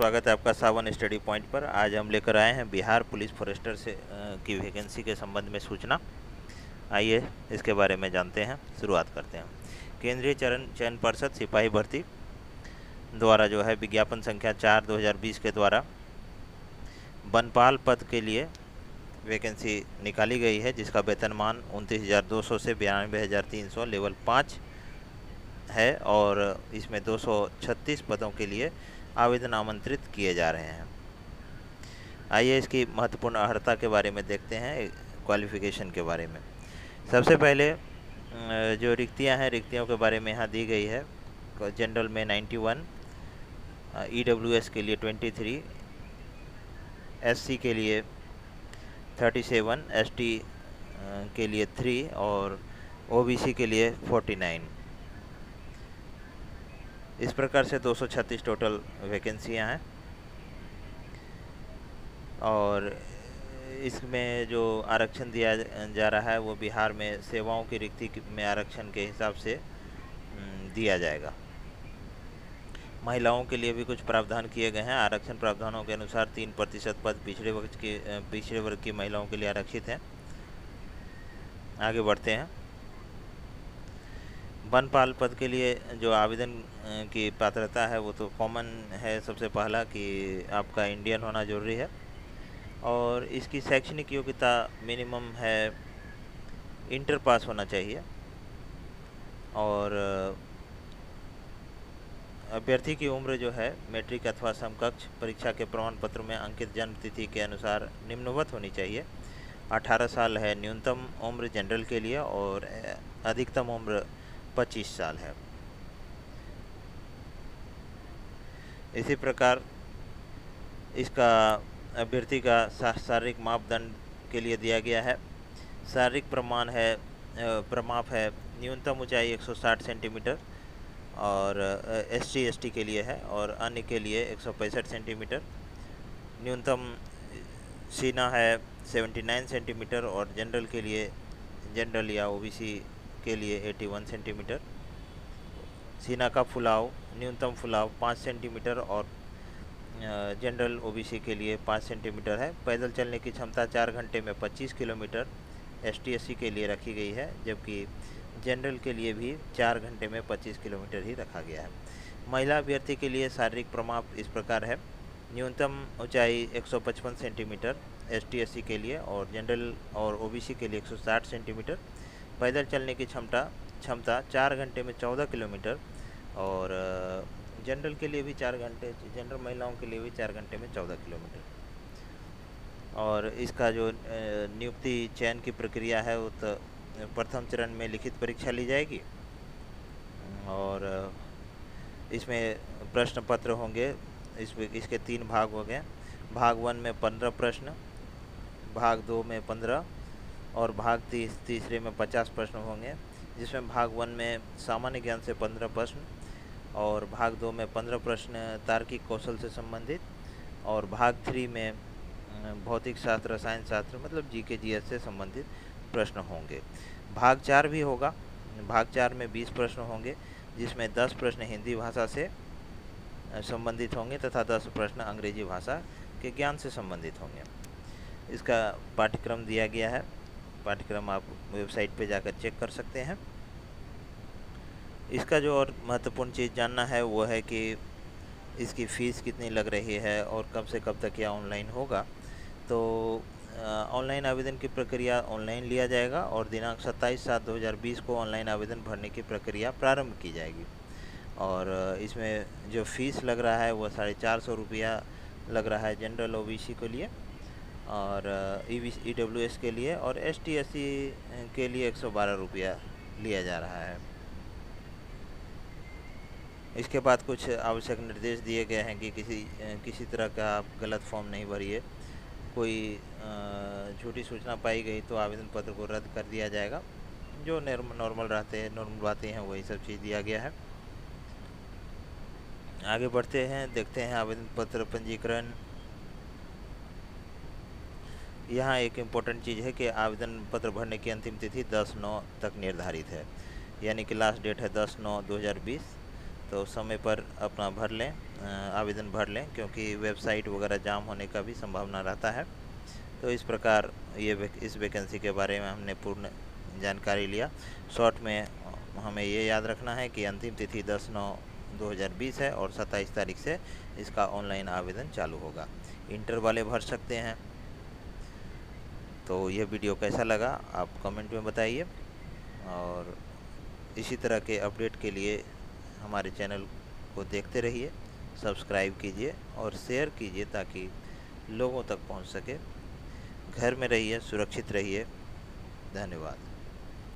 स्वागत है आपका सावन स्टडी पॉइंट पर। आज हम लेकर आए हैं बिहार पुलिस फॉरेस्टर से की वैकेंसी के संबंध में सूचना। आइए इसके बारे में जानते हैं। शुरुआत करते हैं। केंद्रीय चयन परिषद सिपाही भर्ती द्वारा जो है विज्ञापन संख्या 4/2020 के द्वारा वनपाल पद के लिए वैकेंसी निकाली गई है, जिसका वेतनमान 29,200 से 92,300 लेवल 5 है और इसमें 236 पदों के लिए आवेदन आमंत्रित किए जा रहे हैं। आइए इसकी महत्वपूर्ण अर्हता के बारे में देखते हैं, क्वालिफिकेशन के बारे में। सबसे पहले जो रिक्तियां हैं, रिक्तियों के बारे में यहाँ दी गई है। जनरल में 91, EWS के लिए 23, SC के लिए 37, ST के लिए 3 और OBC के लिए 49। इस प्रकार से 236 टोटल वैकेंसियां हैं और इसमें जो आरक्षण दिया जा रहा है वो बिहार में सेवाओं की रिक्ति में आरक्षण के हिसाब से दिया जाएगा। महिलाओं के लिए भी कुछ प्रावधान किए गए हैं। आरक्षण प्रावधानों के अनुसार 3% पद पिछड़े वर्ग की महिलाओं के लिए आरक्षित हैं। आगे बढ़ते हैं। वनपाल पद के लिए जो आवेदन की पात्रता है वो तो कॉमन है। सबसे पहला कि आपका इंडियन होना जरूरी है और इसकी शैक्षणिक योग्यता मिनिमम है इंटर पास होना चाहिए और अभ्यर्थी की उम्र जो है मैट्रिक अथवा समकक्ष परीक्षा के प्रमाण पत्र में अंकित जन्म तिथि के अनुसार निम्नवत होनी चाहिए। 18 साल है न्यूनतम उम्र जनरल के लिए और अधिकतम उम्र 25 साल है। इसी प्रकार इसका अभ्यर्थी का शारीरिक मापदंड के लिए दिया गया है। शारीरिक प्रमाप है न्यूनतम ऊंचाई 160 सेंटीमीटर और SC ST के लिए है और अन्य के लिए 165 सेंटीमीटर। न्यूनतम सीना है 79 सेंटीमीटर और जनरल के लिए, जनरल या OBC के लिए 81 सेंटीमीटर। सीना का फुलाव, न्यूनतम फुलाव 5 सेंटीमीटर और जनरल OBC के लिए 5 सेंटीमीटर है। पैदल चलने की क्षमता 4 घंटे में 25 किलोमीटर ST SC के लिए रखी गई है, जबकि जनरल के लिए भी 4 घंटे में 25 किलोमीटर ही रखा गया है। महिला अभ्यर्थी के लिए शारीरिक प्रमाप इस प्रकार है। न्यूनतम ऊंचाई 155 सेंटीमीटर ST SC के लिए और जनरल और OBC के लिए 160 सेंटीमीटर। पैदल चलने की क्षमता 4 घंटे में 14 किलोमीटर और जनरल के लिए भी 4 घंटे, जनरल महिलाओं के लिए भी 4 घंटे में 14 किलोमीटर। और इसका जो नियुक्ति चयन की प्रक्रिया है वो तो प्रथम चरण में लिखित परीक्षा ली जाएगी और इसमें प्रश्न पत्र होंगे। इसके 3 भाग हो गए। भाग 1 में 15 प्रश्न, भाग 2 में 15 और भाग तीसरे में 50 प्रश्न होंगे, जिसमें भाग 1 में सामान्य ज्ञान से 15 प्रश्न और भाग 2 में 15 प्रश्न तार्किक कौशल से संबंधित और भाग 3 में भौतिक शास्त्र, रसायन शास्त्र मतलब GK GS से संबंधित प्रश्न होंगे। भाग 4 भी होगा। भाग 4 में 20 प्रश्न होंगे, जिसमें 10 प्रश्न हिंदी भाषा से संबंधित होंगे तथा 10 प्रश्न अंग्रेजी भाषा के ज्ञान से संबंधित होंगे। इसका पाठ्यक्रम दिया गया है। पाठ्यक्रम आप वेबसाइट पे जाकर चेक कर सकते हैं। इसका जो और महत्वपूर्ण चीज़ जानना है वो है कि इसकी फ़ीस कितनी लग रही है और कब से कब तक यह ऑनलाइन होगा। तो ऑनलाइन आवेदन की प्रक्रिया ऑनलाइन लिया जाएगा और दिनांक 27/7/2020 को ऑनलाइन आवेदन भरने की प्रक्रिया प्रारंभ की जाएगी और इसमें जो फ़ीस लग रहा है वो 450 रुपया लग रहा है जनरल OBC के लिए और EWS के लिए और ST SC के लिए 112 रुपया लिया जा रहा है। इसके बाद कुछ आवश्यक निर्देश दिए गए हैं कि किसी तरह का आप गलत फॉर्म नहीं भरिए। कोई झूठी सूचना पाई गई तो आवेदन पत्र को रद्द कर दिया जाएगा। जो नॉर्मल बातें हैं वही सब चीज़ दिया गया है। आगे बढ़ते हैं, देखते हैं आवेदन पत्र पंजीकरण। यहाँ एक इम्पोर्टेंट चीज़ है कि आवेदन पत्र भरने की अंतिम तिथि 10/9 तक निर्धारित है, यानी कि लास्ट डेट है 10/9/2020। तो समय पर अपना भर लें, आवेदन भर लें, क्योंकि वेबसाइट वगैरह जाम होने का भी संभावना रहता है। तो इस प्रकार इस वैकेंसी के बारे में हमने पूर्ण जानकारी लिया। शॉर्ट में हमें ये याद रखना है कि अंतिम तिथि 10/9/2020 है और 27 तारीख से इसका ऑनलाइन आवेदन चालू होगा। इंटर वाले भर सकते हैं। तो यह वीडियो कैसा लगा आप कमेंट में बताइए, और इसी तरह के अपडेट के लिए हमारे चैनल को देखते रहिए, सब्सक्राइब कीजिए और शेयर कीजिए ताकि लोगों तक पहुंच सके। घर में रहिए, सुरक्षित रहिए। धन्यवाद।